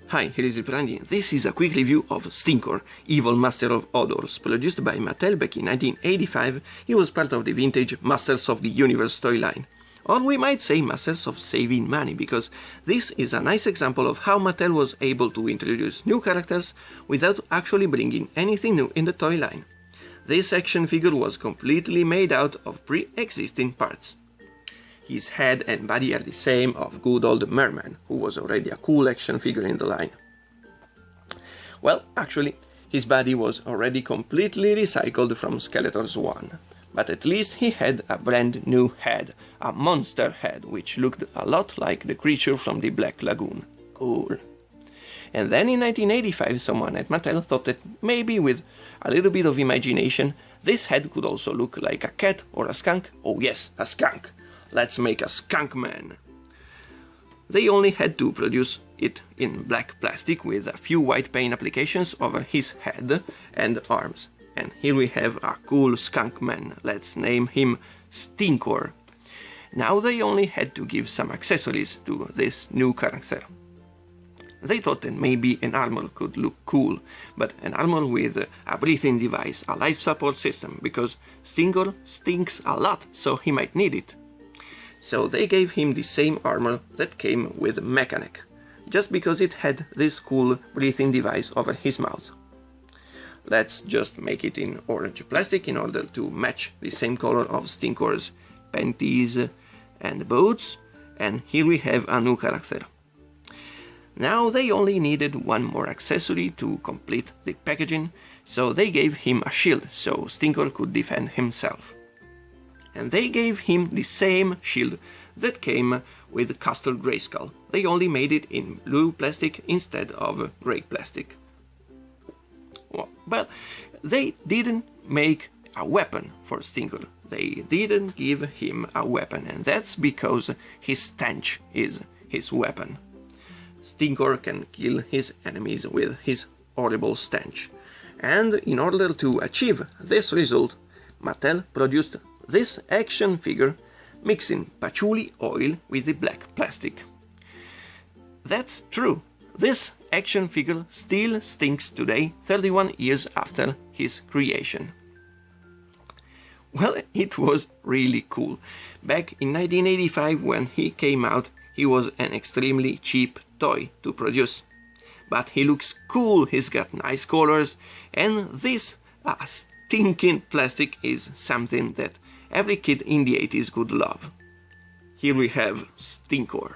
Hi, here is Liprandi. This is a quick review of Stinkor, Evil Master of Odors, produced by Mattel back in 1985. He was part of the vintage Masters of the Universe toy line. Or we might say Masters of Saving Money, because this is a nice example of how Mattel was able to introduce new characters without actually bringing anything new in the toy line. This action figure was completely made out of pre-existing parts. His head and body are the same of good old Merman, who was already a cool action figure in the line. Well, actually, his body was already completely recycled from Skeletor's one, but at least he had a brand new head, a monster head, which looked a lot like the creature from the Black Lagoon. Cool. And then in 1985 someone at Mattel thought that maybe with a little bit of imagination this head could also look like a cat or a skunk. Oh yes, a skunk! Let's make a skunk man! They only had to produce it in black plastic with a few white paint applications over his head and arms. And here we have a cool skunk man. Let's name him Stinkor. Now they only had to give some accessories to this new character. They thought that maybe an armor could look cool, but an armor with a breathing device, a life support system, because Stinkor stinks a lot, so he might need it. So they gave him the same armor that came with Mechanic, just because it had this cool breathing device over his mouth. Let's just make it in orange plastic in order to match the same color of Stinkor's panties and boots, and here we have a new character. Now they only needed one more accessory to complete the packaging, so they gave him a shield so Stinkor could defend himself. And they gave him the same shield that came with Castle Grayskull. They only made it in blue plastic instead of grey plastic. Well, they didn't make a weapon for Stinkor. They didn't give him a weapon, and that's because his stench is his weapon. Stinkor can kill his enemies with his horrible stench. And in order to achieve this result, Mattel produced this action figure mixing patchouli oil with the black plastic. That's true. This action figure still stinks today, 31 years after his creation. Well, it was really cool. Back in 1985 when he came out, he was an extremely cheap toy to produce. But he looks cool, he's got nice colors, and this stinking plastic is something that every kid in the 80s could love. Here we have Stinkor.